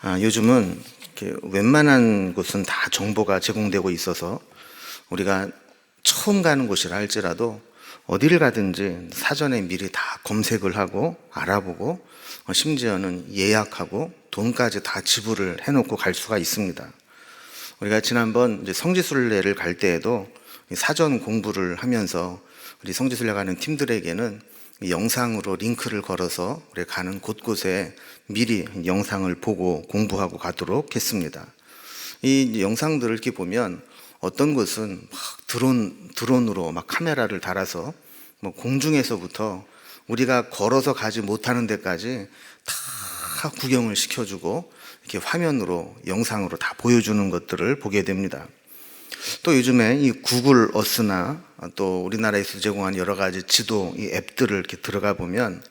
요즘은 이렇게 웬만한 곳은 다 정보가 제공되고 있어서 우리가 처음 가는 곳이라 할지라도 어디를 가든지 사전에 미리 다 검색을 하고 알아보고 심지어는 예약하고 돈까지 다 지불을 해놓고 갈 수가 있습니다. 우리가 지난번 이제 성지순례를 갈 때에도 사전 공부를 하면서 우리 성지순례 가는 팀들에게는 영상으로 링크를 걸어서 우리 가는 곳곳에 미리 영상을 보고 공부하고 가도록 했습니다. 이 영상들을 이렇게 보면 어떤 곳은 막 드론으로 막 카메라를 달아서 뭐 공중에서부터 우리가 걸어서 가지 못하는 데까지 다 구경을 시켜주고 이렇게 화면으로 영상으로 다 보여주는 것들을 보게 됩니다. 또 요즘에 이 구글 어스나 또 우리나라에서 제공한 여러 가지 지도 이 앱들을 이렇게 들어가 보면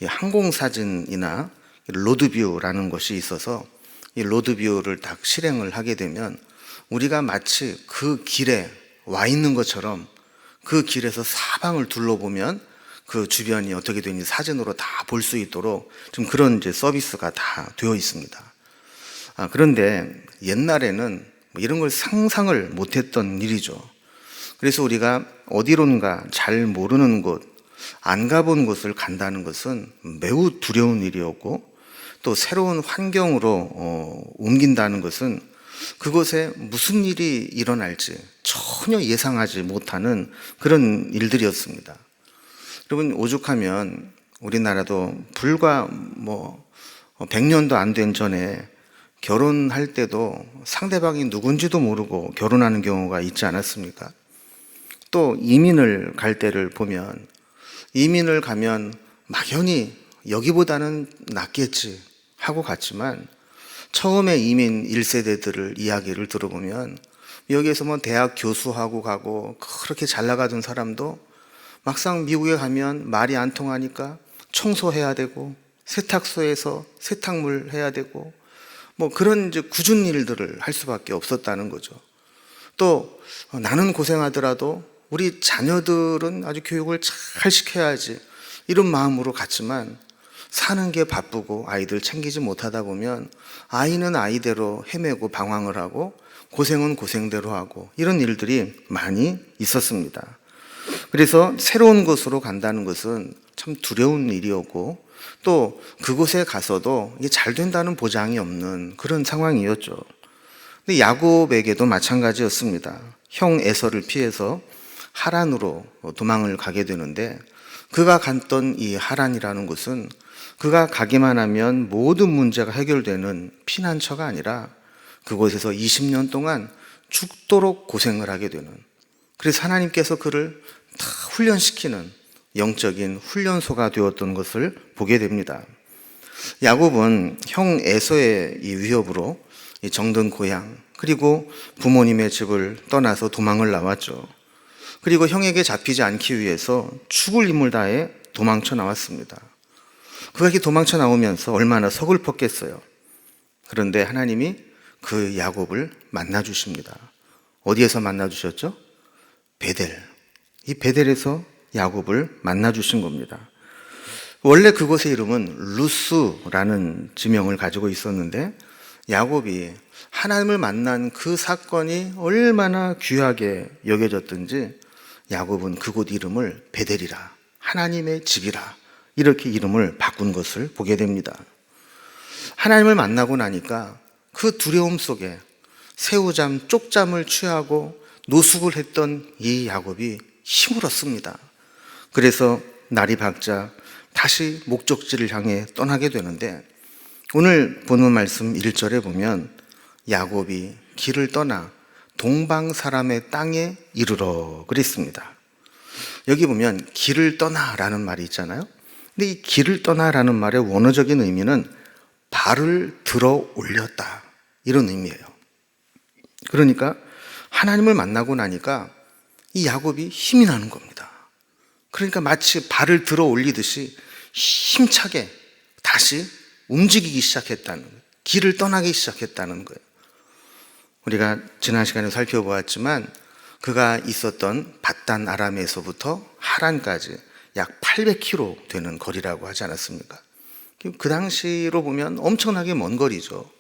이 항공 사진이나 로드뷰라는 것이 있어서 이 로드뷰를 딱 실행을 하게 되면 우리가 마치 그 길에 와 있는 것처럼 그 길에서 사방을 둘러보면 그 주변이 어떻게 되는지 사진으로 다 볼 수 있도록 좀 그런 이제 서비스가 다 되어 있습니다. 그런데 옛날에는 이런 걸 상상을 못했던 일이죠. 그래서 우리가 어디론가 잘 모르는 곳, 안 가본 곳을 간다는 것은 매우 두려운 일이었고, 또 새로운 환경으로 옮긴다는 것은 그곳에 무슨 일이 일어날지 전혀 예상하지 못하는 그런 일들이었습니다. 여러분, 오죽하면 우리나라도 불과 100년도 안 된 전에 결혼할 때도 상대방이 누군지도 모르고 결혼하는 경우가 있지 않았습니까? 또 이민을 갈 때를 보면 이민을 가면 막연히 여기보다는 낫겠지 하고 갔지만 처음에 이민 1세대들을 이야기를 들어보면 여기에서 뭐 대학 교수하고 가고 그렇게 잘 나가던 사람도 막상 미국에 가면 말이 안 통하니까 청소해야 되고 세탁소에서 세탁물 해야 되고 그런 이제 굳은 일들을 할 수밖에 없었다는 거죠. 또 나는 고생하더라도 우리 자녀들은 아주 교육을 잘 시켜야지 이런 마음으로 갔지만 사는 게 바쁘고 아이들 챙기지 못하다 보면 아이는 아이대로 헤매고 방황을 하고 고생은 고생대로 하고 이런 일들이 많이 있었습니다. 그래서 새로운 곳으로 간다는 것은 참 두려운 일이었고 또 그곳에 가서도 이게 잘 된다는 보장이 없는 그런 상황이었죠. 근데 야곱에게도 마찬가지였습니다. 형 에서를 피해서 하란으로 도망을 가게 되는데 그가 갔던 이 하란이라는 곳은 그가 가기만 하면 모든 문제가 해결되는 피난처가 아니라 그곳에서 20년 동안 죽도록 고생을 하게 되는, 그래서 하나님께서 그를 다 훈련시키는 영적인 훈련소가 되었던 것을 보게 됩니다. 야곱은 형 에서의 이 위협으로 정든 고향 그리고 부모님의 집을 떠나서 도망을 나왔죠. 그리고 형에게 잡히지 않기 위해서 죽을 힘을 다해 도망쳐 나왔습니다. 그가 도망쳐 나오면서 얼마나 서글펐겠어요. 그런데 하나님이 그 야곱을 만나 주십니다. 어디에서 만나 주셨죠? 베델. 이 베델에서 야곱을 만나 주신 겁니다. 원래 그곳의 이름은 루스라는 지명을 가지고 있었는데 야곱이 하나님을 만난 그 사건이 얼마나 귀하게 여겨졌든지 야곱은 그곳 이름을 베델이라, 하나님의 집이라 이렇게 이름을 바꾼 것을 보게 됩니다. 하나님을 만나고 나니까 그 두려움 속에 새우잠, 쪽잠을 취하고 노숙을 했던 이 야곱이 힘을 얻습니다. 그래서 날이 밝자 다시 목적지를 향해 떠나게 되는데 오늘 보는 말씀 1절에 보면 야곱이 길을 떠나 동방 사람의 땅에 이르러 그랬습니다. 여기 보면 길을 떠나라는 말이 있잖아요. 근데 이 길을 떠나라는 말의 원어적인 의미는 발을 들어 올렸다 이런 의미예요. 그러니까 하나님을 만나고 나니까 이 야곱이 힘이 나는 겁니다. 그러니까 마치 발을 들어 올리듯이 힘차게 다시 움직이기 시작했다는 거예요. 길을 떠나기 시작했다는 거예요. 우리가 지난 시간에 살펴보았지만 그가 있었던 밧단 아람에서부터 하란까지 약 800km 되는 거리라고 하지 않았습니까? 그 당시로 보면 엄청나게 먼 거리죠.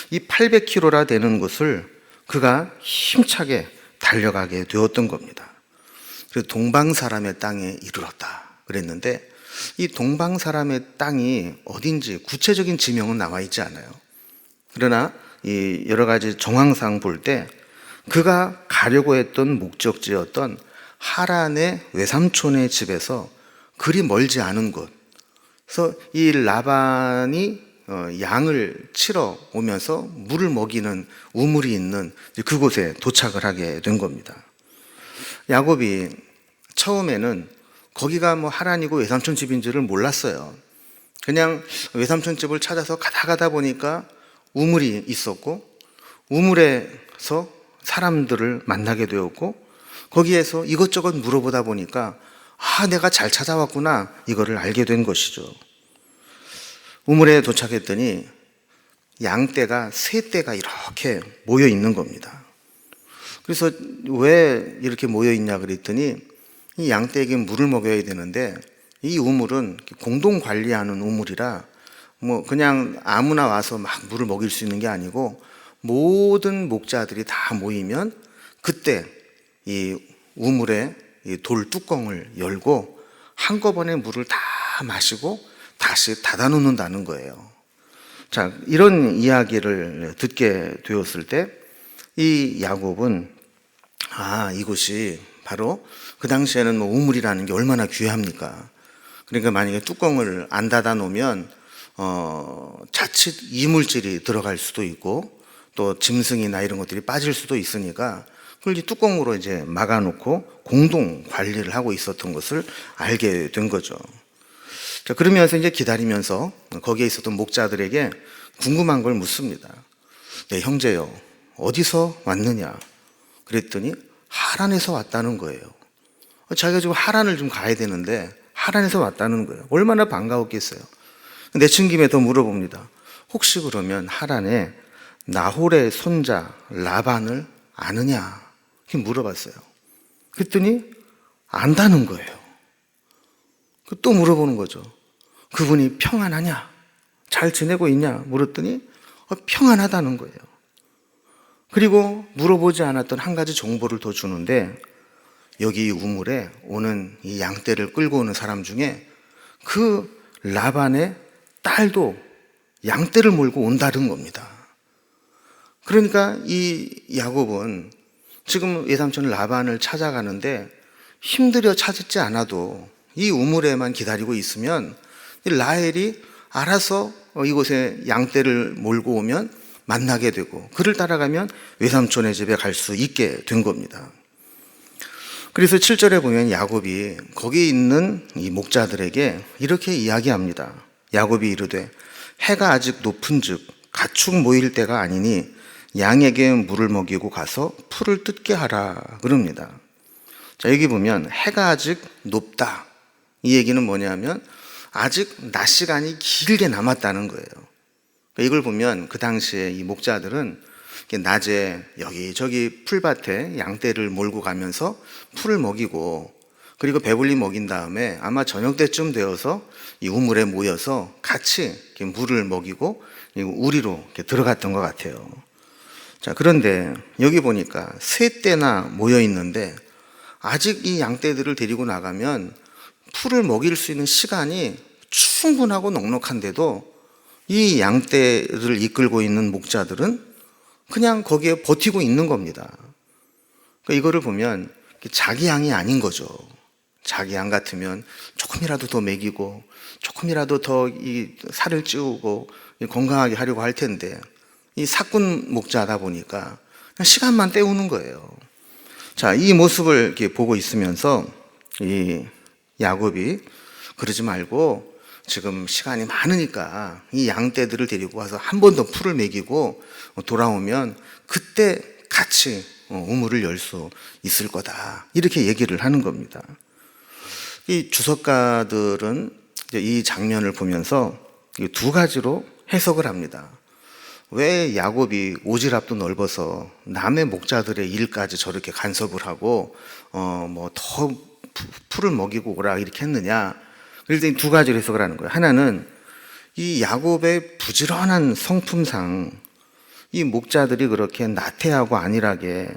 이 800km나 되는 곳을 그가 힘차게 달려가게 되었던 겁니다. 그래서 동방 사람의 땅에 이르렀다 그랬는데, 이 동방 사람의 땅이 어딘지 구체적인 지명은 나와 있지 않아요. 그러나 이 여러 가지 정황상 볼 때 그가 가려고 했던 목적지였던 하란의 외삼촌의 집에서 그리 멀지 않은 곳, 그래서 이 라반이 양을 치러 오면서 물을 먹이는 우물이 있는 그곳에 도착을 하게 된 겁니다. 야곱이 처음에는 거기가 뭐 하란이고 외삼촌 집인 줄을 몰랐어요. 그냥 외삼촌 집을 찾아서 가다 보니까 우물이 있었고, 우물에서 사람들을 만나게 되었고, 거기에서 이것저것 물어보다 보니까 내가 잘 찾아왔구나, 이거를 알게 된 것이죠. 우물에 도착했더니 양떼가 세 떼가 이렇게 모여 있는 겁니다. 그래서 왜 이렇게 모여 있냐 그랬더니, 이 양떼에게 물을 먹여야 되는데 이 우물은 공동 관리하는 우물이라 뭐 그냥 아무나 와서 막 물을 먹일 수 있는 게 아니고, 모든 목자들이 다 모이면 그때 이 우물에 이 돌 뚜껑을 열고 한꺼번에 물을 다 마시고 다시 닫아 놓는다는 거예요. 자, 이런 이야기를 듣게 되었을 때 이 야곱은 이곳이 바로 그 당시에는 뭐 우물이라는 게 얼마나 귀합니까? 그러니까 만약에 뚜껑을 안 닫아 놓으면 자칫 이물질이 들어갈 수도 있고 또 짐승이나 이런 것들이 빠질 수도 있으니까 그걸 이제 뚜껑으로 이제 막아놓고 공동 관리를 하고 있었던 것을 알게 된 거죠. 자, 그러면서 이제 기다리면서 거기에 있었던 목자들에게 궁금한 걸 묻습니다. 네, 형제요, 어디서 왔느냐? 그랬더니 하란에서 왔다는 거예요. 자기가 지금 하란을 좀 가야 되는데 하란에서 왔다는 거예요. 얼마나 반가웠겠어요. 내친김에 더 물어봅니다. 혹시 그러면 하란에 나홀의 손자 라반을 아느냐? 이렇게 물어봤어요. 그랬더니 안다는 거예요. 또 물어보는 거죠. 그분이 평안하냐? 잘 지내고 있냐? 물었더니 평안하다는 거예요. 그리고 물어보지 않았던 한 가지 정보를 더 주는데, 여기 우물에 오는 이 양떼를 끌고 오는 사람 중에 그 라반의 딸도 양떼를 몰고 온다는 겁니다. 그러니까 이 야곱은 지금 외삼촌 라반을 찾아가는데 힘들여 찾지 않아도 이 우물에만 기다리고 있으면 라헬이 알아서 이곳에 양떼를 몰고 오면 만나게 되고, 그를 따라가면 외삼촌의 집에 갈 수 있게 된 겁니다. 그래서 7절에 보면 야곱이 거기 있는 이 목자들에게 이렇게 이야기합니다. 야곱이 이르되 해가 아직 높은즉 가축 모일 때가 아니니 양에게 물을 먹이고 가서 풀을 뜯게 하라 그럽니다. 자, 여기 보면 해가 아직 높다, 이 얘기는 뭐냐면 아직 낮 시간이 길게 남았다는 거예요. 이걸 보면 그 당시에 이 목자들은 낮에 여기저기 풀밭에 양떼를 몰고 가면서 풀을 먹이고, 그리고 배불리 먹인 다음에 아마 저녁 때쯤 되어서 이 우물에 모여서 같이 물을 먹이고 우리로 들어갔던 것 같아요. 자, 그런데 여기 보니까 세 떼나 모여 있는데 아직 이 양떼들을 데리고 나가면 풀을 먹일 수 있는 시간이 충분하고 넉넉한데도 이 양떼를 이끌고 있는 목자들은 그냥 거기에 버티고 있는 겁니다. 그러니까 이거를 보면 자기 양이 아닌 거죠. 자기 양 같으면 조금이라도 더 먹이고 조금이라도 더 이 살을 찌우고 건강하게 하려고 할 텐데, 이 사꾼 목자다 보니까 그냥 시간만 때우는 거예요. 자, 이 모습을 이렇게 보고 있으면서 이 야곱이 그러지 말고 지금 시간이 많으니까 이 양떼들을 데리고 와서 한 번 더 풀을 먹이고 돌아오면 그때 같이 우물을 열 수 있을 거다, 이렇게 얘기를 하는 겁니다. 이 주석가들은 이 장면을 보면서 두 가지로 해석을 합니다. 왜 야곱이 오지랖도 넓어서 남의 목자들의 일까지 저렇게 간섭을 하고 뭐 더 풀을 먹이고 오라 이렇게 했느냐? 그래서 두 가지로 해석을 하는 거예요. 하나는 이 야곱의 부지런한 성품상 이 목자들이 그렇게 나태하고 안일하게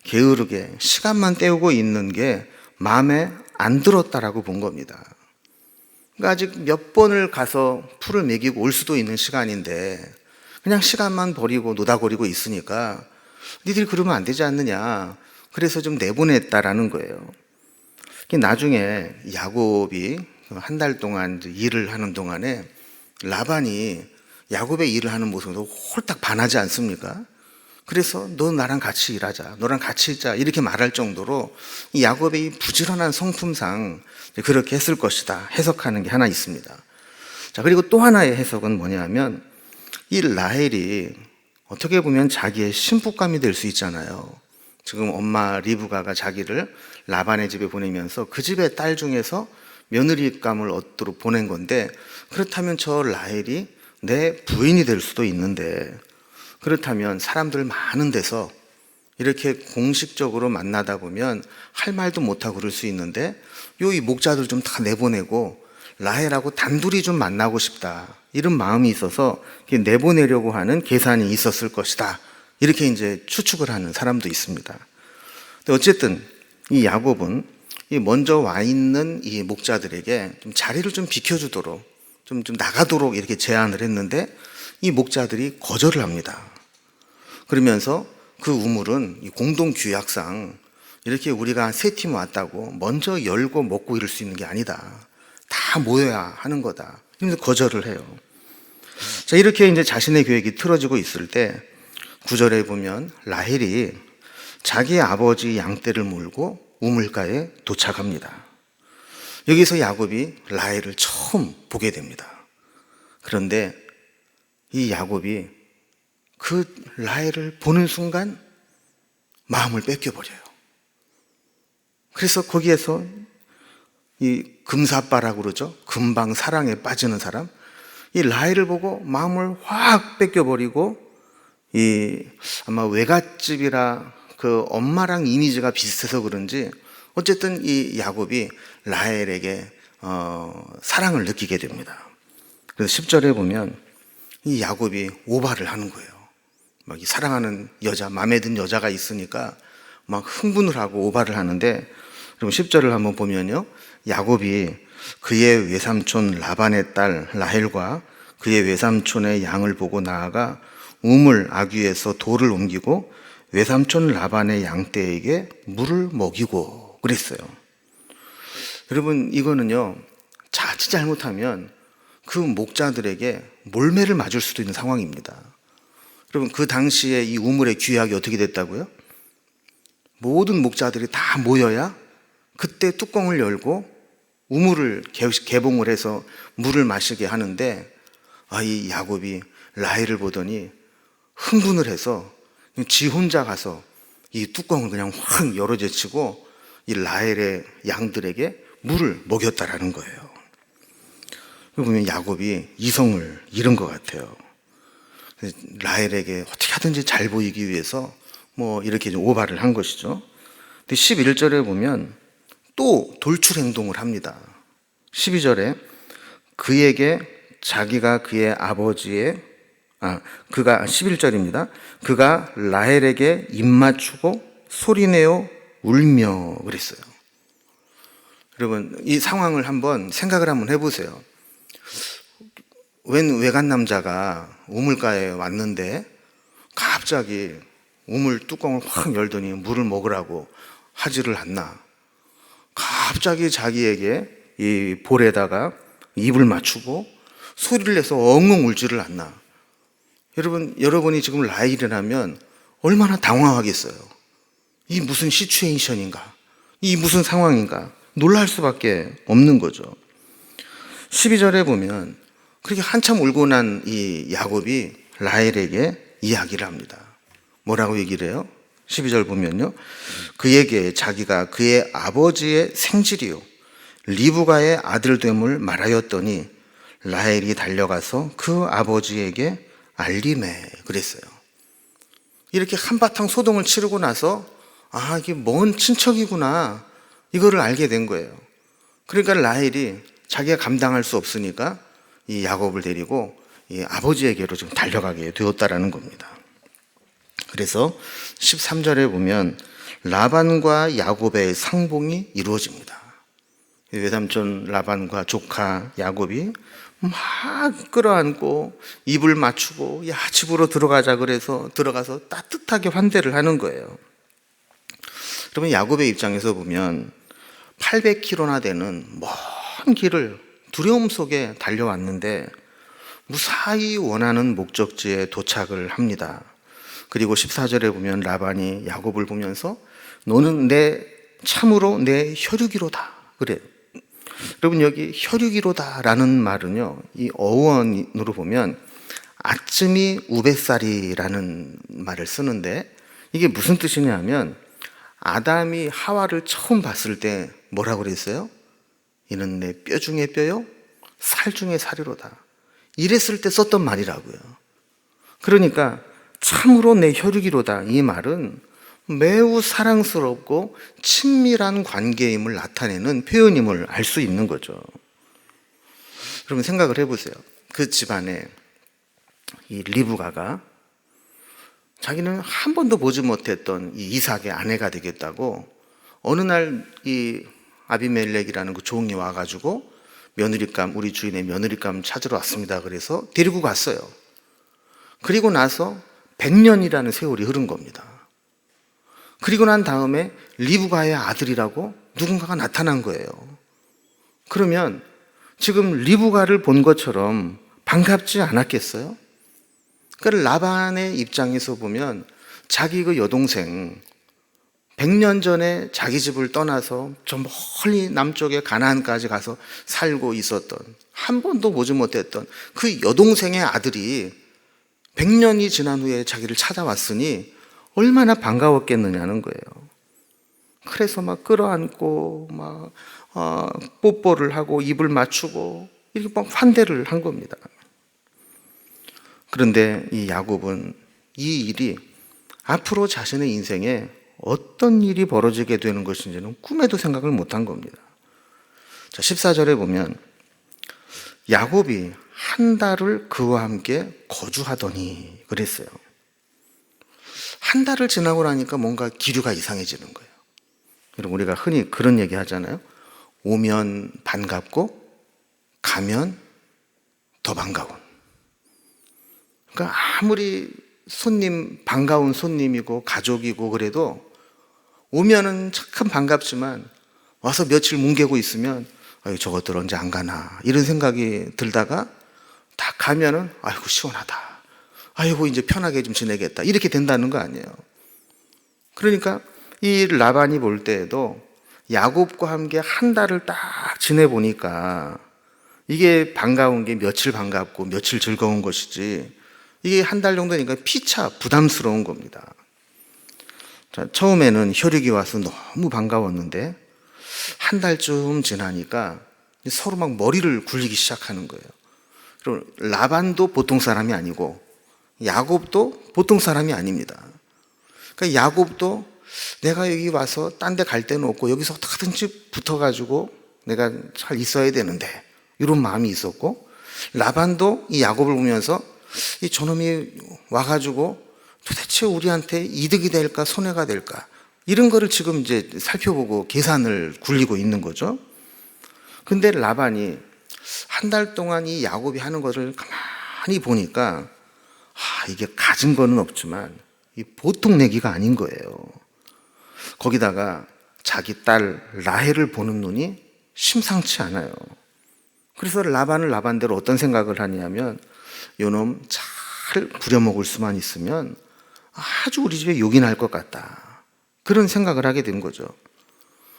게으르게 시간만 때우고 있는 게 마음에 안 들었다라고 본 겁니다. 그러니까 아직 몇 번을 가서 풀을 먹이고 올 수도 있는 시간인데 그냥 시간만 버리고 노다거리고 있으니까 니들이 그러면 안 되지 않느냐. 그래서 좀 내보냈다라는 거예요. 나중에 야곱이 한 달 동안 일을 하는 동안에 라반이 야곱의 일을 하는 모습을 홀딱 반하지 않습니까? 그래서 너 나랑 같이 일하자, 너랑 같이 있자 이렇게 말할 정도로 이 야곱의 이 부지런한 성품상 그렇게 했을 것이다 해석하는 게 하나 있습니다. 자, 그리고 또 하나의 해석은 뭐냐면 이 라헬이 어떻게 보면 자기의 신부감이 될 수 있잖아요. 지금 엄마 리브가가 자기를 라반의 집에 보내면서 그 집의 딸 중에서 며느리감을 얻도록 보낸 건데, 그렇다면 저 라헬이 내 부인이 될 수도 있는데, 그렇다면 사람들 많은 데서 이렇게 공식적으로 만나다 보면 할 말도 못하고 그럴 수 있는데 이 목자들 좀 다 내보내고 라헬하고 단둘이 좀 만나고 싶다, 이런 마음이 있어서 내보내려고 하는 계산이 있었을 것이다, 이렇게 이제 추측을 하는 사람도 있습니다. 근데 어쨌든 이 야곱은 이 먼저 와 있는 이 목자들에게 좀 자리를 좀 비켜주도록 좀 나가도록 이렇게 제안을 했는데 이 목자들이 거절을 합니다. 그러면서 그 우물은 이 공동 규약상 이렇게 우리가 세 팀 왔다고 먼저 열고 먹고 이럴 수 있는 게 아니다, 다 모여야 하는 거다, 이러면서 거절을 해요. 자, 이렇게 이제 자신의 계획이 틀어지고 있을 때 9절에 보면 라헬이 자기 아버지 양떼를 몰고 우물가에 도착합니다. 여기서 야곱이 라헬을 처음 보게 됩니다. 그런데 이 야곱이 그 라헬을 보는 순간 마음을 뺏겨버려요. 그래서 거기에서 이 금사빠라고 그러죠. 금방 사랑에 빠지는 사람, 이 라헬을 보고 마음을 확 뺏겨버리고, 이 아마 외갓집이라 그 엄마랑 이미지가 비슷해서 그런지 어쨌든 이 야곱이 라헬에게 사랑을 느끼게 됩니다. 그래서 10절에 보면 이 야곱이 오바를 하는 거예요. 막 이 사랑하는 여자, 마음에 든 여자가 있으니까 막 흥분을 하고 오바를 하는데, 그럼 10절을 한번 보면요, 야곱이 그의 외삼촌 라반의 딸 라헬과 그의 외삼촌의 양을 보고 나아가 우물 아귀에서 돌을 옮기고 외삼촌 라반의 양떼에게 물을 먹이고 그랬어요. 여러분, 이거는요, 자칫 잘못하면 그 목자들에게 몰매를 맞을 수도 있는 상황입니다. 여러분, 그 당시에 이 우물의 규약이 어떻게 됐다고요? 모든 목자들이 다 모여야 그때 뚜껑을 열고 우물을 개봉을 해서 물을 마시게 하는데, 이 야곱이 라헬을 보더니 흥분을 해서 지 혼자 가서 이 뚜껑을 그냥 확 열어제치고 이 라헬의 양들에게 물을 먹였다라는 거예요. 보면 야곱이 이성을 잃은 것 같아요. 라헬에게 어떻게 하든지 잘 보이기 위해서 뭐 이렇게 오바를 한 것이죠. 근데 11절에 보면 또 돌출 행동을 합니다. 12절에 그에게 자기가 그의 아버지의 그가 11절입니다. 그가 라헬에게 입맞추고 소리내어 울며 그랬어요. 여러분, 이 상황을 한번 생각을 한번 해보세요. 웬 외간 남자가 우물가에 왔는데 갑자기 우물 뚜껑을 확 열더니 물을 먹으라고 하지를 않나. 갑자기 자기에게 이 볼에다가 입을 맞추고 소리를 내서 엉엉 울지를 않나. 여러분이 지금 라헬이라면 얼마나 당황하겠어요. 이 무슨 시츄에이션인가, 이 무슨 상황인가, 놀랄 수밖에 없는 거죠. 12절에 보면 그렇게 한참 울고 난 이 야곱이 라헬에게 이야기를 합니다. 뭐라고 얘기를 해요? 12절 보면요, 그에게 자기가 그의 아버지의 생질이요 리브가의 아들됨을 말하였더니 라헬이 달려가서 그 아버지에게 알리매 그랬어요. 이렇게 한바탕 소동을 치르고 나서 이게 먼 친척이구나, 이거를 알게 된 거예요. 그러니까 라헬이 자기가 감당할 수 없으니까 이 야곱을 데리고 이 아버지에게로 좀 달려가게 되었다라는 겁니다. 그래서 13절에 보면 라반과 야곱의 상봉이 이루어집니다. 외삼촌 라반과 조카 야곱이 막 끌어안고 입을 맞추고 야 집으로 들어가자 그래서 들어가서 따뜻하게 환대를 하는 거예요. 그러면 야곱의 입장에서 보면 800km나 되는 먼 길을 두려움 속에 달려왔는데 무사히 원하는 목적지에 도착을 합니다. 그리고 14절에 보면 라반이 야곱을 보면서 너는 참으로 내 혈육이로다 그래요. 여러분 여기 혈육이로다 라는 말은요, 이 어원으로 보면 아쯤이 우뱃살이라는 말을 쓰는데 이게 무슨 뜻이냐면 아담이 하와를 처음 봤을 때 뭐라고 그랬어요? 이는 내 뼈 중에 뼈요 살 중에 살이로다, 이랬을 때 썼던 말이라고요. 그러니까 참으로 내 혈육이로다, 이 말은 매우 사랑스럽고 친밀한 관계임을 나타내는 표현임을 알 수 있는 거죠. 여러분 생각을 해보세요. 그 집안에 이 리브가가 자기는 한 번도 보지 못했던 이 이삭의 아내가 되겠다고 어느 날 이 아비멜렉이라는 그 종이 와가지고 며느리감, 우리 주인의 며느리감 찾으러 왔습니다. 그래서 데리고 갔어요. 그리고 나서 100년이라는 세월이 흐른 겁니다. 그리고 난 다음에 리브가의 아들이라고 누군가가 나타난 거예요. 그러면 지금 리브가를 본 것처럼 반갑지 않았겠어요? 그러니까 라반의 입장에서 보면 자기 그 여동생 100년 전에 자기 집을 떠나서 저 멀리 남쪽에 가나안까지 가서 살고 있었던, 한 번도 보지 못했던 그 여동생의 아들이 100년이 지난 후에 자기를 찾아왔으니 얼마나 반가웠겠느냐는 거예요. 그래서 막 끌어안고 막 뽀뽀를 하고 입을 맞추고 이렇게 막 환대를 한 겁니다. 그런데 이 야곱은 이 일이 앞으로 자신의 인생에 어떤 일이 벌어지게 되는 것인지는 꿈에도 생각을 못한 겁니다. 자, 14절에 보면 야곱이 한 달을 그와 함께 거주하더니 그랬어요. 한 달을 지나고 나니까 뭔가 기류가 이상해지는 거예요. 여러분 우리가 흔히 그런 얘기 하잖아요. 오면 반갑고 가면 더 반가운. 그러니까 아무리 반가운 손님이고 가족이고 그래도 오면은 참 반갑지만 와서 며칠 뭉개고 있으면 저것들 언제 안 가나 이런 생각이 들다가 딱 가면은 아이고 시원하다, 아이고 이제 편하게 좀 지내겠다 이렇게 된다는 거 아니에요. 그러니까 이 라반이 볼 때에도 야곱과 함께 한 달을 딱 지내보니까 이게 반가운 게 며칠 반갑고 며칠 즐거운 것이지 이게 한 달 정도니까 피차 부담스러운 겁니다. 자, 처음에는 혈육이 와서 너무 반가웠는데 한 달쯤 지나니까 서로 막 머리를 굴리기 시작하는 거예요. 그럼 라반도 보통 사람이 아니고 야곱도 보통 사람이 아닙니다. 그러니까 야곱도 내가 여기 와서 딴 데 갈 데는 없고 여기서 어떻게든지 붙어가지고 내가 잘 있어야 되는데 이런 마음이 있었고, 라반도 이 야곱을 보면서 이 저놈이 와가지고 도대체 우리한테 이득이 될까 손해가 될까 이런 거를 지금 이제 살펴보고 계산을 굴리고 있는 거죠. 근데 라반이 한 달 동안 이 야곱이 하는 것을 가만히 보니까 이게 가진 거는 없지만 이 보통 내기가 아닌 거예요. 거기다가 자기 딸 라헬을 보는 눈이 심상치 않아요. 그래서 라반은 라반대로 어떤 생각을 하냐면 요놈 잘 부려먹을 수만 있으면 아주 우리 집에 욕이 날 것 같다, 그런 생각을 하게 된 거죠.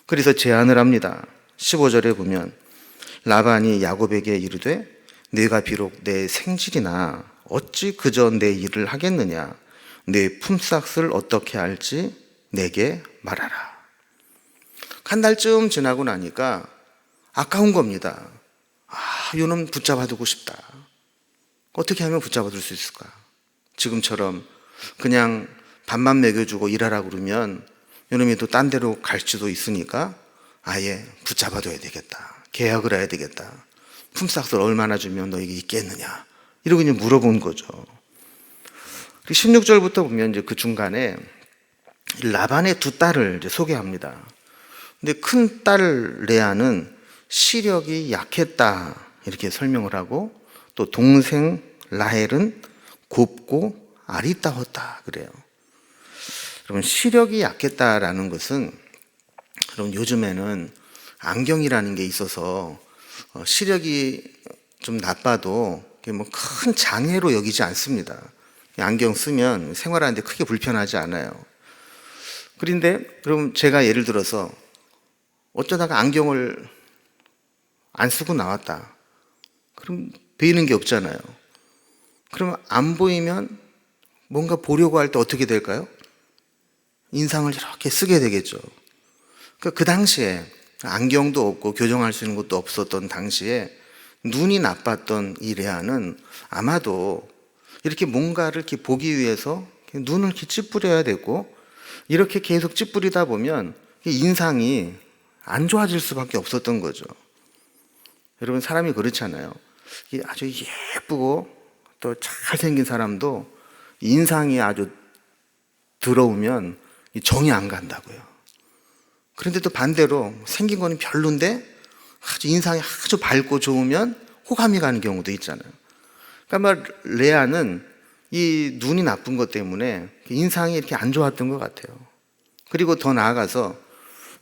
그래서 제안을 합니다. 15절에 보면 라반이 야곱에게 이르되 네가 비록 내 생질이나 어찌 그저 내 일을 하겠느냐, 내 품삯을 어떻게 할지 내게 말하라. 한 달쯤 지나고 나니까 아까운 겁니다. 요놈 붙잡아두고 싶다. 어떻게 하면 붙잡아둘 수 있을까? 지금처럼 그냥 밥만 먹여주고 일하라 그러면 요놈이 또 딴 데로 갈지도 있으니까 아예 붙잡아둬야 되겠다, 계약을 해야 되겠다, 품삯을 얼마나 주면 너에게 있겠느냐, 이러고 그냥 물어본 거죠. 그 16절부터 보면 이제 그 중간에 라반의 두 딸을 이제 소개합니다. 근데 큰 딸 레아는 시력이 약했다 이렇게 설명을 하고, 또 동생 라헬은 곱고 아리따웠다 그래요. 여러분, 시력이 약했다라는 것은, 여러분 요즘에는 안경이라는 게 있어서 시력이 좀 나빠도 뭐 큰 장애로 여기지 않습니다. 안경 쓰면 생활하는데 크게 불편하지 않아요. 그런데 그럼 제가 예를 들어서 어쩌다가 안경을 안 쓰고 나왔다. 그럼 보이는 게 없잖아요. 그러면 안 보이면 뭔가 보려고 할 때 어떻게 될까요? 인상을 이렇게 쓰게 되겠죠. 그 당시에 안경도 없고 교정할 수 있는 것도 없었던 당시에 눈이 나빴던 이 레아는 아마도 이렇게 뭔가를 이렇게 보기 위해서 눈을 이렇게 찌푸려야 되고, 이렇게 계속 찌푸리다 보면 인상이 안 좋아질 수밖에 없었던 거죠. 여러분, 사람이 그렇잖아요. 아주 예쁘고 또 잘생긴 사람도 인상이 아주 더러우면 정이 안 간다고요. 그런데 또 반대로 생긴 거는 별론데 아주 인상이 아주 밝고 좋으면 호감이 가는 경우도 있잖아요. 그러니까 레아는 이 눈이 나쁜 것 때문에 인상이 이렇게 안 좋았던 것 같아요. 그리고 더 나아가서,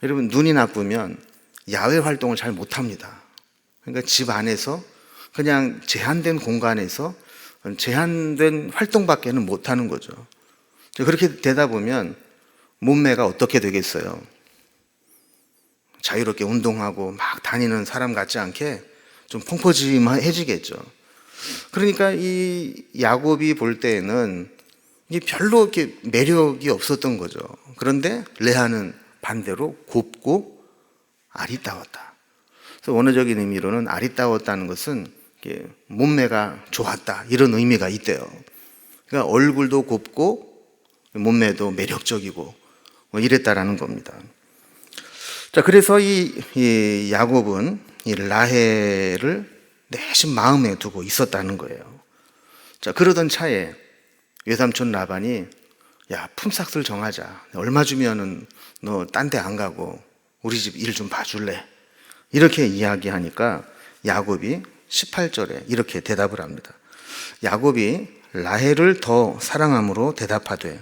여러분, 눈이 나쁘면 야외 활동을 잘 못합니다. 그러니까 집 안에서 그냥 제한된 공간에서 제한된 활동밖에는 못하는 거죠. 그렇게 되다 보면 몸매가 어떻게 되겠어요? 자유롭게 운동하고 막 다니는 사람 같지 않게 좀 펑퍼짐해지겠죠. 그러니까 이 야곱이 볼 때에는 이게 별로 이렇게 매력이 없었던 거죠. 그런데 레아는 반대로 곱고 아리따웠다. 그래서 원어적인 의미로는 아리따웠다는 것은 몸매가 좋았다 이런 의미가 있대요. 그러니까 얼굴도 곱고 몸매도 매력적이고 뭐 이랬다라는 겁니다. 자, 그래서 이 야곱은 이 라헬을 내심 마음에 두고 있었다는 거예요. 자, 그러던 차에 외삼촌 라반이, 야, 품삯을 정하자. 얼마 주면은 너 딴 데 안 가고 우리 집 일 좀 봐줄래? 이렇게 이야기하니까 야곱이 18절에 이렇게 대답을 합니다. 야곱이 라헬을 더 사랑함으로 대답하되,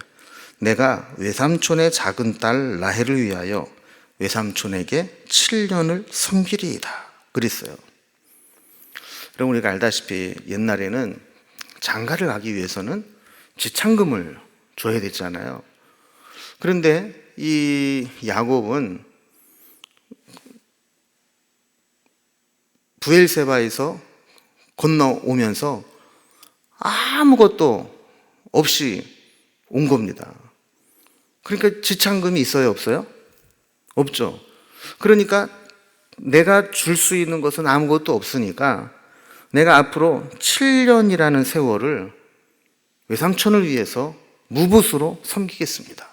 내가 외삼촌의 작은 딸 라헬을 위하여 외삼촌에게 7년을 섬기리이다 그랬어요. 여러분, 우리가 알다시피 옛날에는 장가를 가기 위해서는 지참금을 줘야 됐잖아요. 그런데 이 야곱은 부엘세바에서 건너오면서 아무것도 없이 온 겁니다. 그러니까 지참금이 있어요, 없어요? 없죠. 그러니까 내가 줄 수 있는 것은 아무것도 없으니까 내가 앞으로 7년이라는 세월을 외삼촌을 위해서 무붓으로 섬기겠습니다.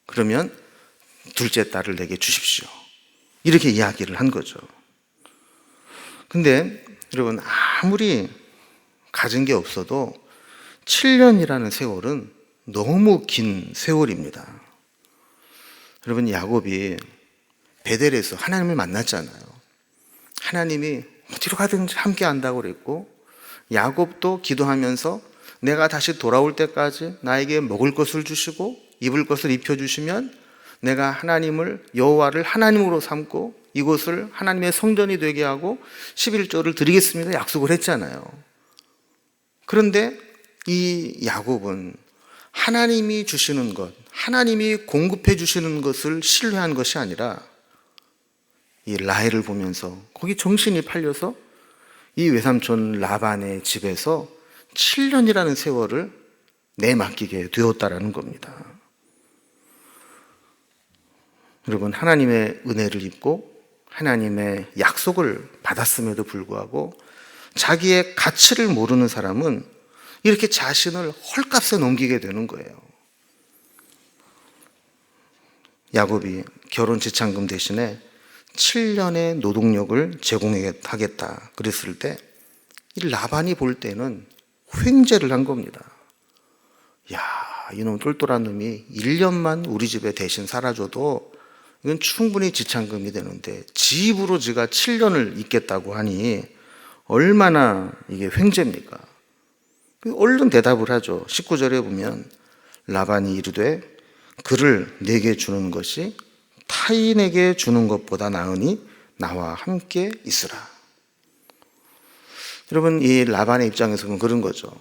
그러면 둘째 딸을 내게 주십시오. 이렇게 이야기를 한 거죠. 근데 여러분, 아무리 가진 게 없어도 7년이라는 세월은 너무 긴 세월입니다. 여러분, 야곱이 베델에서 하나님을 만났잖아요. 하나님이 어디로 가든지 함께 한다고 그랬고, 야곱도 기도하면서 내가 다시 돌아올 때까지 나에게 먹을 것을 주시고 입을 것을 입혀주시면 내가 하나님을, 여호와를 하나님으로 삼고 이곳을 하나님의 성전이 되게 하고 11조를 드리겠습니다 약속을 했잖아요. 그런데 이 야곱은 하나님이 주시는 것, 하나님이 공급해 주시는 것을 신뢰한 것이 아니라 이 라헬을 보면서 거기 정신이 팔려서 이 외삼촌 라반의 집에서 7년이라는 세월을 내맡기게 되었다라는 겁니다. 여러분, 하나님의 은혜를 입고 하나님의 약속을 받았음에도 불구하고 자기의 가치를 모르는 사람은 이렇게 자신을 헐값에 넘기게 되는 거예요. 야곱이 결혼 지참금 대신에 7년의 노동력을 제공하겠다 그랬을 때 이 라반이 볼 때는 횡재를 한 겁니다. 이놈 똘똘한 놈이 1년만 우리 집에 대신 살아줘도 이건 충분히 지참금이 되는데 지 입으로 지가 7년을 있겠다고 하니 얼마나 이게 횡재입니까? 얼른 대답을 하죠. 19절에 보면 라반이 이르되 그를 내게 주는 것이 타인에게 주는 것보다 나으니 나와 함께 있으라. 여러분, 이 라반의 입장에서 보면 그런 거죠.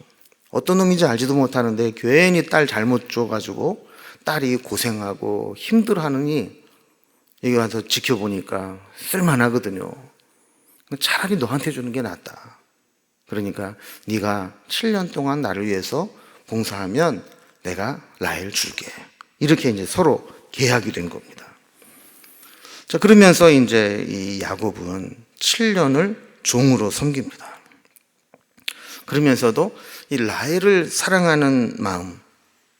어떤 놈인지 알지도 못하는데 괜히 딸 잘못 줘가지고 딸이 고생하고 힘들어하느니 여기 와서 지켜보니까 쓸만하거든요. 차라리 너한테 주는 게 낫다. 그러니까 네가 7년 동안 나를 위해서 봉사하면 내가 라헬 줄게. 이렇게 이제 서로 계약이 된 겁니다. 자, 그러면서 이제 이 야곱은 7년을 종으로 섬깁니다. 그러면서도 이 라헬을 사랑하는 마음,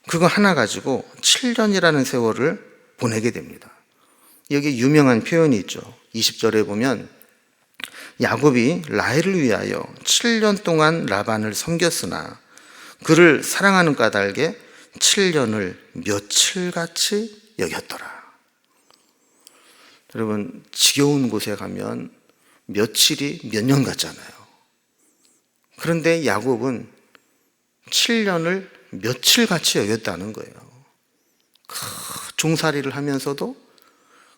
그거 하나 가지고 7년이라는 세월을 보내게 됩니다. 여기 유명한 표현이 있죠. 20절에 보면 야곱이 라헬을 위하여 7년 동안 라반을 섬겼으나 그를 사랑하는 까닭에 7년을 며칠같이 여겼더라. 여러분, 지겨운 곳에 가면 며칠이 몇 년 같잖아요. 그런데 야곱은 7년을 며칠같이 여겼다는 거예요. 종살이를 하면서도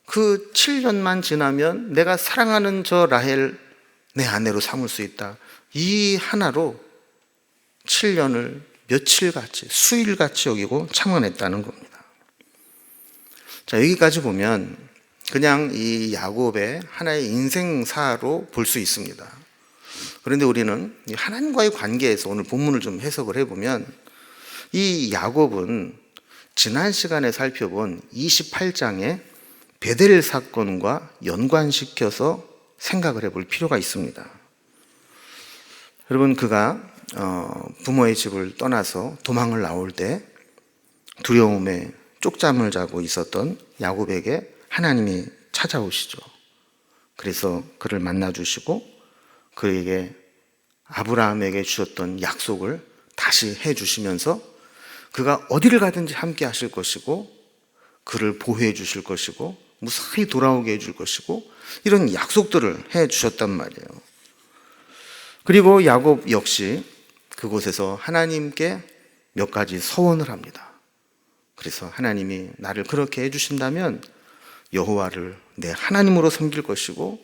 그 7년만 지나면 내가 사랑하는 저 라헬 내 아내로 삼을 수 있다. 이 하나로 7년을 며칠같이, 수일같이 여기고 참아냈다는 겁니다. 자, 여기까지 보면 그냥 이 야곱의 하나의 인생사로 볼 수 있습니다. 그런데 우리는 하나님과의 관계에서 오늘 본문을 좀 해석을 해보면 이 야곱은 지난 시간에 살펴본 28장의 베델 사건과 연관시켜서 생각을 해볼 필요가 있습니다. 여러분, 그가 부모의 집을 떠나서 도망을 나올 때 두려움에 쪽잠을 자고 있었던 야곱에게 하나님이 찾아오시죠. 그래서 그를 만나주시고 그에게 아브라함에게 주셨던 약속을 다시 해주시면서 그가 어디를 가든지 함께 하실 것이고 그를 보호해 주실 것이고 무사히 돌아오게 해줄 것이고 이런 약속들을 해주셨단 말이에요. 그리고 야곱 역시 그곳에서 하나님께 몇 가지 서원을 합니다. 그래서 하나님이 나를 그렇게 해주신다면 여호와를 내 하나님으로 섬길 것이고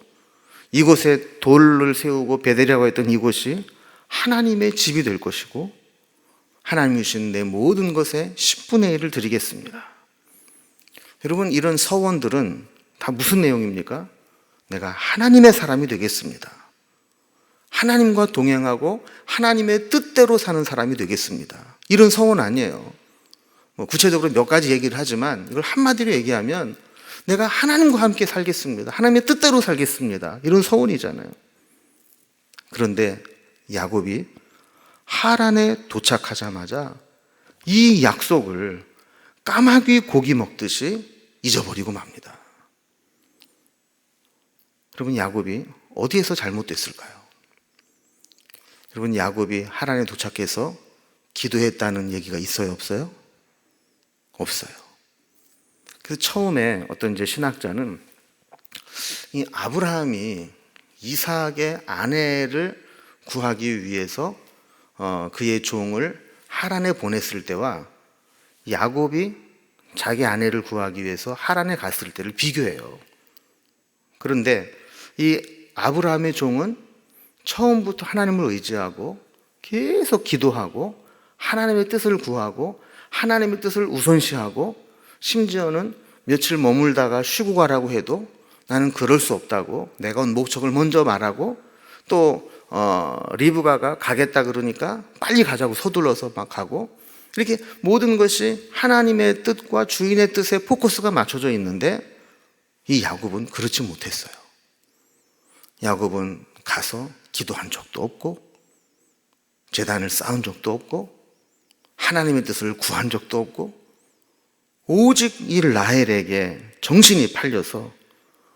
이곳에 돌을 세우고 베델이라고 했던 이곳이 하나님의 집이 될 것이고 하나님이 주신 내 모든 것에 10분의 1을 드리겠습니다. 여러분, 이런 서원들은 다 무슨 내용입니까? 내가 하나님의 사람이 되겠습니다. 하나님과 동행하고 하나님의 뜻대로 사는 사람이 되겠습니다. 이런 서원 아니에요. 구체적으로 몇 가지 얘기를 하지만 이걸 한마디로 얘기하면 내가 하나님과 함께 살겠습니다. 하나님의 뜻대로 살겠습니다. 이런 서원이잖아요. 그런데 야곱이 하란에 도착하자마자 이 약속을 까마귀 고기 먹듯이 잊어버리고 맙니다. 여러분, 야곱이 어디에서 잘못됐을까요? 여러분, 야곱이 하란에 도착해서 기도했다는 얘기가 있어요, 없어요? 없어요. 그래서 처음에 어떤 이제 신학자는 이 아브라함이 이삭의 아내를 구하기 위해서 그의 종을 하란에 보냈을 때와 야곱이 자기 아내를 구하기 위해서 하란에 갔을 때를 비교해요. 그런데 이 아브라함의 종은 처음부터 하나님을 의지하고 계속 기도하고 하나님의 뜻을 구하고 하나님의 뜻을 우선시하고 심지어는 며칠 머물다가 쉬고 가라고 해도 나는 그럴 수 없다고 내가 온 목적을 먼저 말하고 또 리브가가 가겠다 그러니까 빨리 가자고 서둘러서 막 가고 이렇게 모든 것이 하나님의 뜻과 주인의 뜻에 포커스가 맞춰져 있는데 이 야곱은 그렇지 못했어요. 야곱은 가서 기도한 적도 없고 제단을 쌓은 적도 없고 하나님의 뜻을 구한 적도 없고 오직 이 라헬에게 정신이 팔려서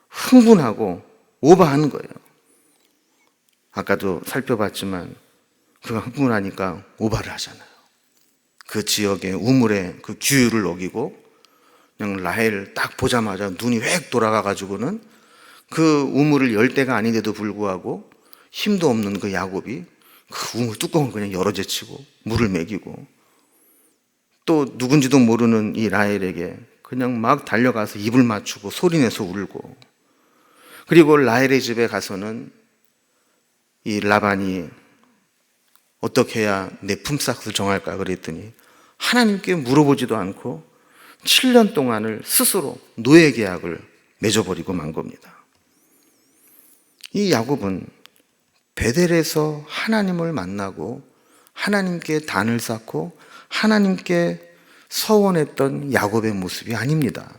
흥분하고 오버하는 거예요. 아까도 살펴봤지만 그가 흥분하니까 오버를 하잖아요. 그 지역의 우물의 그 규율을 어기고 그냥 라헬을 딱 보자마자 눈이 획 돌아가가지고는 그 우물을 열 때가 아닌데도 불구하고 힘도 없는 그 야곱이 그 우물 뚜껑을 그냥 열어 제치고 물을 먹이고, 또 누군지도 모르는 이 라헬에게 그냥 막 달려가서 입을 맞추고 소리내서 울고, 그리고 라헬의 집에 가서는 이 라반이 어떻게 해야 내 품삯을 정할까 그랬더니 하나님께 물어보지도 않고 7년 동안을 스스로 노예 계약을 맺어버리고 만 겁니다. 이 야곱은 베델에서 하나님을 만나고 하나님께 단을 쌓고 하나님께 서원했던 야곱의 모습이 아닙니다.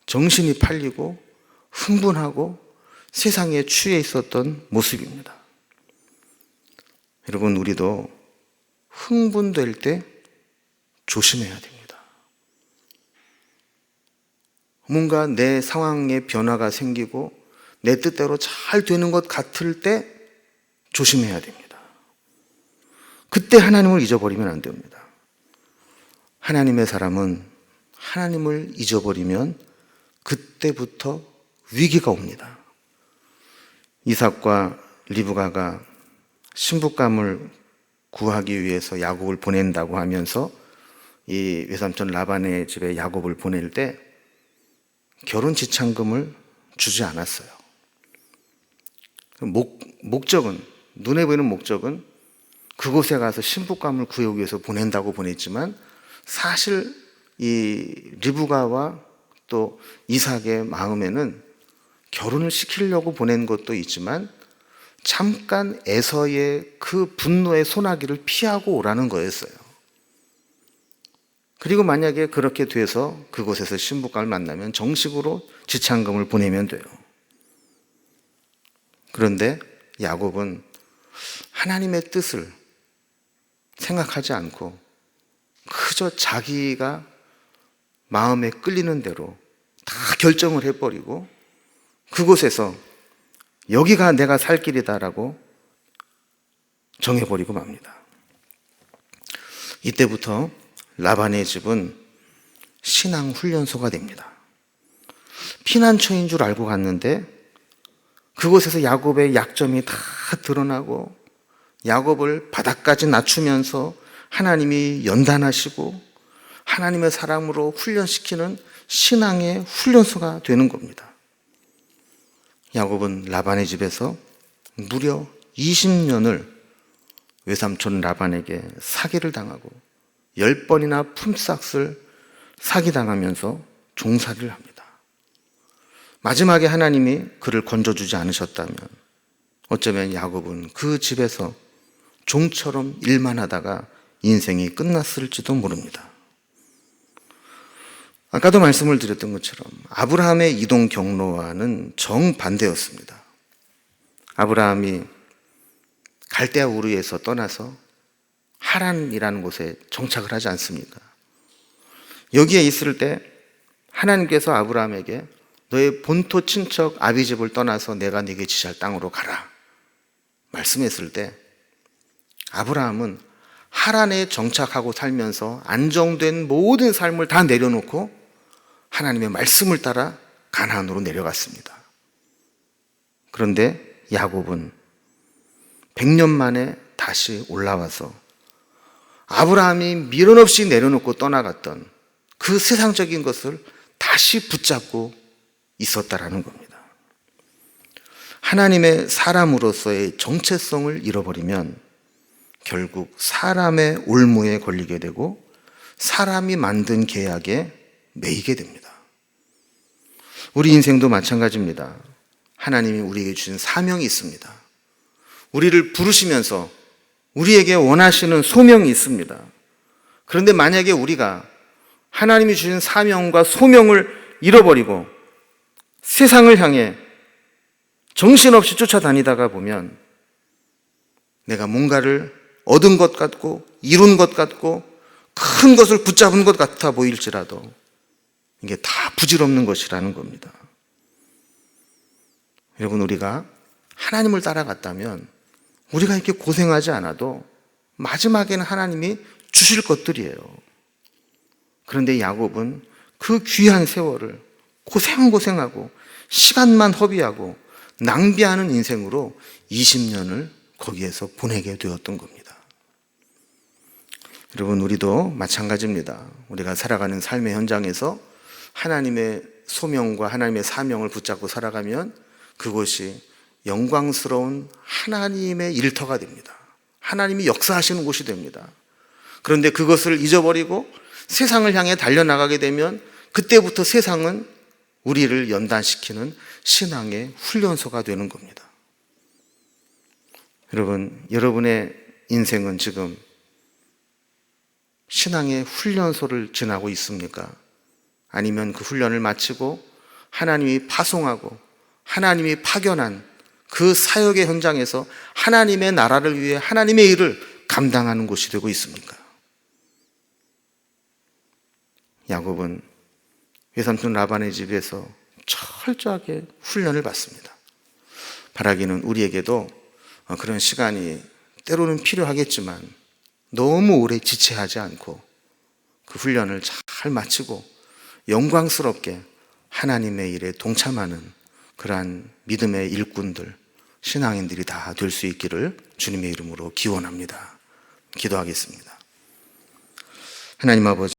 정신이 팔리고 흥분하고 세상에 취해 있었던 모습입니다. 여러분, 우리도 흥분될 때 조심해야 됩니다. 뭔가 내 상황에 변화가 생기고 내 뜻대로 잘 되는 것 같을 때 조심해야 됩니다. 그때 하나님을 잊어버리면 안 됩니다. 하나님의 사람은 하나님을 잊어버리면 그때부터 위기가 옵니다. 이삭과 리브가가 신부감을 구하기 위해서 야곱을 보낸다고 하면서 이 외삼촌 라반의 집에 야곱을 보낼 때 결혼 지참금을 주지 않았어요. 목적은, 눈에 보이는 목적은 그곳에 가서 신부감을 구하기 위해서 보낸다고 보냈지만, 사실 이 리브가와 또 이삭의 마음에는 결혼을 시키려고 보낸 것도 있지만 잠깐 에서의 그 분노의 소나기를 피하고 오라는 거였어요. 그리고 만약에 그렇게 돼서 그곳에서 신부감을 만나면 정식으로 지참금을 보내면 돼요. 그런데 야곱은 하나님의 뜻을 생각하지 않고 그저 자기가 마음에 끌리는 대로 다 결정을 해버리고 그곳에서 여기가 내가 살 길이다라고 정해버리고 맙니다. 이때부터 라반의 집은 신앙 훈련소가 됩니다. 피난처인 줄 알고 갔는데 그곳에서 야곱의 약점이 다 드러나고 야곱을 바닥까지 낮추면서 하나님이 연단하시고 하나님의 사람으로 훈련시키는 신앙의 훈련소가 되는 겁니다. 야곱은 라반의 집에서 무려 20년을 외삼촌 라반에게 사기를 당하고 10번이나 품삯을 사기당하면서 종살이를 합니다. 마지막에 하나님이 그를 건져주지 않으셨다면 어쩌면 야곱은 그 집에서 종처럼 일만 하다가 인생이 끝났을지도 모릅니다. 아까도 말씀을 드렸던 것처럼 아브라함의 이동 경로와는 정반대였습니다. 아브라함이 갈대아 우르에서 떠나서 하란이라는 곳에 정착을 하지 않습니까? 여기에 있을 때 하나님께서 아브라함에게 너의 본토 친척 아비집을 떠나서 내가 네게 지시할 땅으로 가라 말씀했을 때 아브라함은 하란에 정착하고 살면서 안정된 모든 삶을 다 내려놓고 하나님의 말씀을 따라 가나안으로 내려갔습니다. 그런데 야곱은 100년 만에 다시 올라와서 아브라함이 미련 없이 내려놓고 떠나갔던 그 세상적인 것을 다시 붙잡고 있었다라는 겁니다. 하나님의 사람으로서의 정체성을 잃어버리면 결국 사람의 올무에 걸리게 되고 사람이 만든 계약에 매이게 됩니다. 우리 인생도 마찬가지입니다. 하나님이 우리에게 주신 사명이 있습니다. 우리를 부르시면서 우리에게 원하시는 소명이 있습니다. 그런데 만약에 우리가 하나님이 주신 사명과 소명을 잃어버리고 세상을 향해 정신없이 쫓아다니다가 보면 내가 뭔가를 얻은 것 같고 이룬 것 같고 큰 것을 붙잡은 것 같아 보일지라도 이게 다 부질없는 것이라는 겁니다. 여러분, 우리가 하나님을 따라갔다면 우리가 이렇게 고생하지 않아도 마지막에는 하나님이 주실 것들이에요. 그런데 야곱은 그 귀한 세월을 고생하고 시간만 허비하고 낭비하는 인생으로 20년을 거기에서 보내게 되었던 겁니다. 여러분, 우리도 마찬가지입니다. 우리가 살아가는 삶의 현장에서 하나님의 소명과 하나님의 사명을 붙잡고 살아가면 그곳이 영광스러운 하나님의 일터가 됩니다. 하나님이 역사하시는 곳이 됩니다. 그런데 그것을 잊어버리고 세상을 향해 달려나가게 되면 그때부터 세상은 우리를 연단시키는 신앙의 훈련소가 되는 겁니다. 여러분, 여러분의 인생은 지금 신앙의 훈련소를 지나고 있습니까? 아니면 그 훈련을 마치고 하나님이 파송하고 하나님이 파견한 그 사역의 현장에서 하나님의 나라를 위해 하나님의 일을 감당하는 곳이 되고 있습니까? 야곱은 외삼촌 라반의 집에서 철저하게 훈련을 받습니다. 바라기는 우리에게도 그런 시간이 때로는 필요하겠지만 너무 오래 지체하지 않고 그 훈련을 잘 마치고 영광스럽게 하나님의 일에 동참하는 그러한 믿음의 일꾼들, 신앙인들이 다 될 수 있기를 주님의 이름으로 기원합니다. 기도하겠습니다. 하나님 아버지,